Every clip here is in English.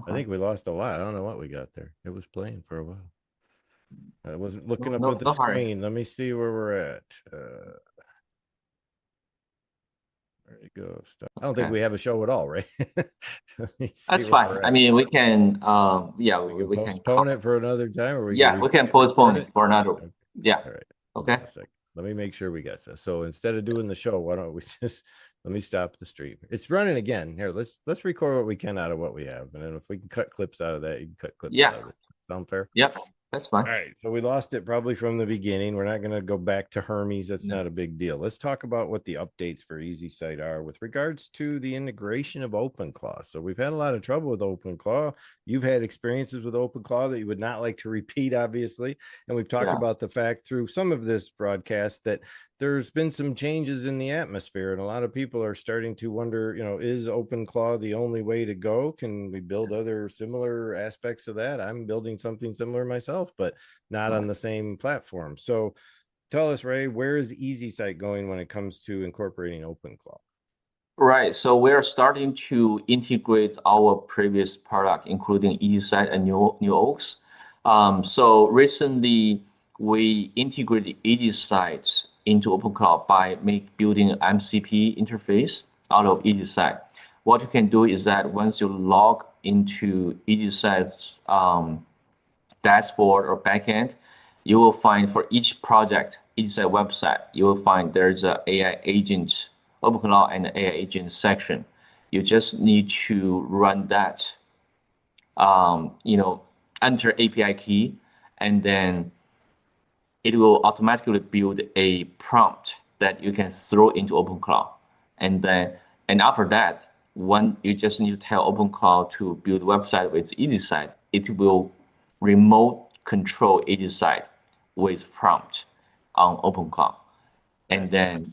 I think we lost a lot. I don't know what we got there. It was playing for a while. I wasn't looking up No, at the no hurry. screen. Let me see where we're at. There you go. Stop. I don't think Okay. we have a show at all, right? Let me see That's where fine. we're I at. mean, we can, yeah, We can we can postpone it for another time, or we can yeah, we can postpone record it it. for another. Okay. Yeah. All right. Hold on Okay. a second. Let me make sure we got this. So instead of doing the show, why don't we just let me stop the stream? It's running again. Here, let's record what we can out of what we have, and then if we can cut clips out of that, you can cut clips Yeah. out of it. Sound fair? Yep. That's fine. All right, so we lost it probably from the beginning. We're not going to go back to Hermes. That's No. not a big deal. Let's talk about what the updates for EasySite are with regards to the integration of OpenClaw. So we've had a lot of trouble with OpenClaw. You've had experiences with OpenClaw that you would not like to repeat, obviously. And we've talked Yeah. about the fact through some of this broadcast that there's been some changes in the atmosphere, and a lot of people are starting to wonder, is OpenClaw the only way to go? Can we build other similar aspects of that? I'm building something similar myself, but not on Right. the same platform. So tell us, Ray, where is EasySite going when it comes to incorporating OpenClaw? Right. So we're starting to integrate our previous product, including EasySight and New Oaks. So recently we integrated EasySight into OpenCloud by building an MCP interface out of EasySight. What you can do is that once you log into EasySight's dashboard or backend, you will find for each project, each website, you will find there's a AI agent, OpenClaw and AI agent section. You just need to run that, enter API key, and then it will automatically build a prompt that you can throw into OpenClaw. And after that, when you just need to tell OpenClaw to build a website with EasySite, it will remote control EasySite with prompt on OpenClaw. And then,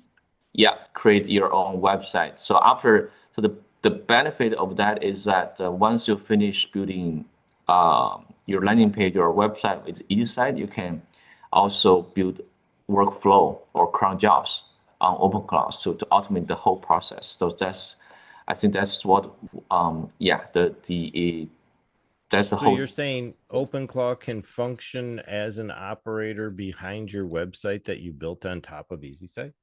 yeah, create your own website. So the benefit of that is that once you finish building your landing page or website with EasySite, you can also build workflow or cron jobs on OpenClaw so to automate the whole process. So I think that's what, yeah, that's the So whole. you're saying OpenClaw can function as an operator behind your website that you built on top of EasySite?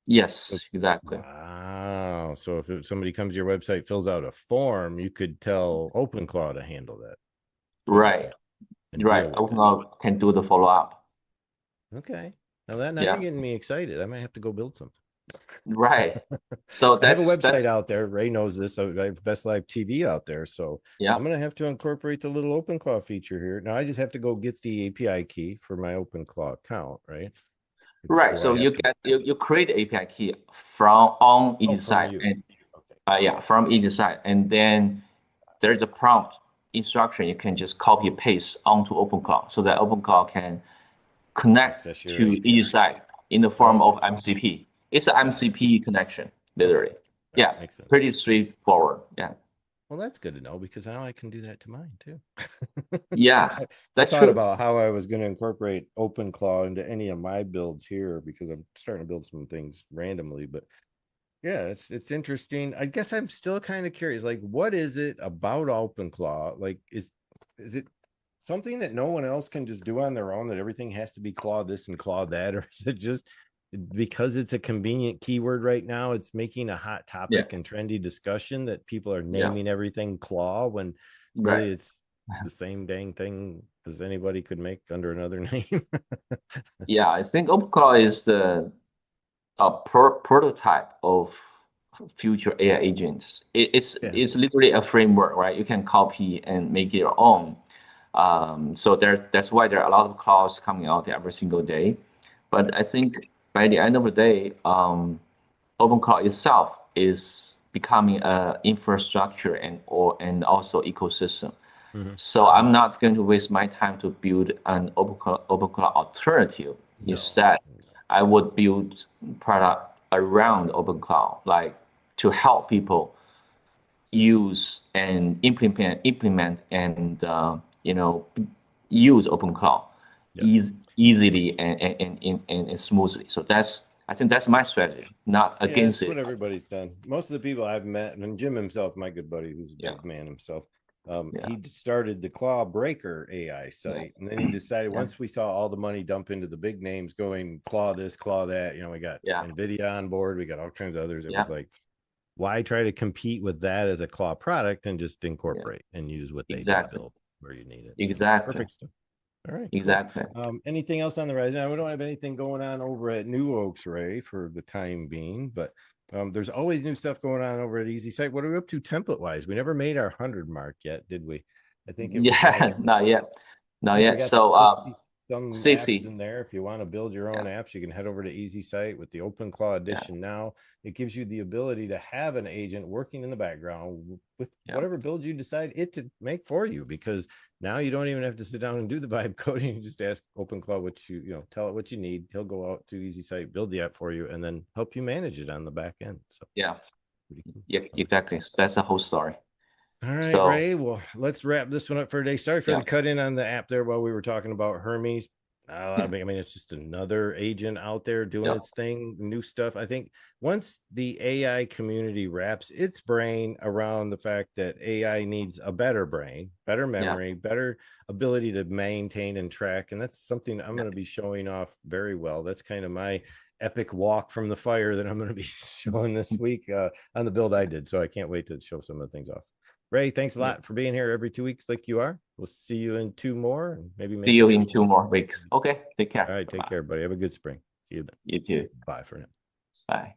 Yes, exactly. Wow. So if somebody comes to your website, fills out a form, you could tell OpenClaw to handle that. That's what you're Right, saying, and deal right. with it. OpenClaw can do the follow up. Okay. Now you're Yeah, getting me excited. I might have to go build something. right. So I have a that's website out there. Ray knows this. So I have Best Live TV out there. So yeah. I'm gonna have to incorporate the little OpenClaw feature here. Now I just have to go get the API key for my OpenClaw account, right? Right. Do I So have you to? get you create API key from on Oh, each from side you. and Okay. yeah, from each side. And then there's a prompt instruction you can just copy paste onto OpenClaw so that OpenClaw can connect Access your to each API. side in the form Okay. of MCP. It's an Got it. MCP connection, Okay. literally. All Yeah, right. Makes sense. pretty straightforward. Yeah. Well, that's good to know because now I can do that to mine too. Yeah, I that's thought true. about how I was going to incorporate OpenClaw into any of my builds here because I'm starting to build some things randomly. But yeah, it's interesting. I guess I'm still kind of curious. Like, what is it about OpenClaw? Like, is it something that no one else can just do on their own? That everything has to be claw this and claw that, or is it just because it's a convenient keyword right now? It's making a hot Yeah, topic and trendy discussion that people are yeah, naming everything claw when right. really it's the same dang thing as anybody could make under another name. Yeah, I think OpenClaw is the a prototype of future AI agents. Yeah. It's literally a framework, right? You can copy and make your own. So that's why there are a lot of clouds coming out every single day. But I think by the end of the day, OpenCloud itself is becoming a infrastructure and also ecosystem. Mhm. So I'm not going to waste my time to build an OpenCloud alternative. No. Instead, I would build product around OpenCloud, like to help people use and implement and use OpenCloud Yes. easily and smoothly. So I think that's my strategy, not Yeah, against it's it. what everybody's done. Most of the people I've met, and Jim himself, my good buddy, who's a Yeah. dev man himself, Yeah. He started the Claw Breaker AI Yeah. site, and then he decided Yeah. once we saw all the money dump into the big names going Claw this, Claw that, we got Yeah. Nvidia on board, we got all kinds of others. It Yeah. was like, why try to compete with that as a Claw product and just incorporate and use what they did Exactly. build where you need it? Exactly. Perfect stuff. All right, Exactly. cool. Anything else on the rise? Now, we don't have anything going on over at New Oaks, Ray, for the time being, but there's always new stuff going on over at Easy Site. What are we up to template wise? We never made our 100 mark yet, did we? I think it was Yeah, not yet. Not we yet. got So 60 some apps 60. in there. If you want to build your own Yeah. apps, you can head over to Easy Site with the OpenClaw edition. Now it gives you the ability to have an agent working in the background with whatever build you decide it to make for you, because now you don't even have to sit down and do the vibe coding. You just ask OpenClaw what tell it what you need. He'll go out to Easy Site, build the app for you, and then help you manage it on the back end. So Yeah. cool. Yeah, exactly. That's the whole story. All right, So, Ray. Well, let's wrap this one up for today. Sorry for the cut in on the app there while we were talking about Hermes. I mean, it's just another agent out there doing its thing, new stuff. I think once the AI community wraps its brain around the fact that AI needs a better brain, better memory, better ability to maintain and track, and that's something I'm going to be showing off very well. That's kind of my epic walk from the fire that I'm going to be showing this week on the build I did. So I can't wait to show some of the things off. Ray, thanks a lot for being here every 2 weeks like you are. We'll see you in 2 more, and maybe see you in 2 more weeks. Okay, take care. All right, take care, buddy. Have a good spring. See you then. You too. Bye for now. Bye.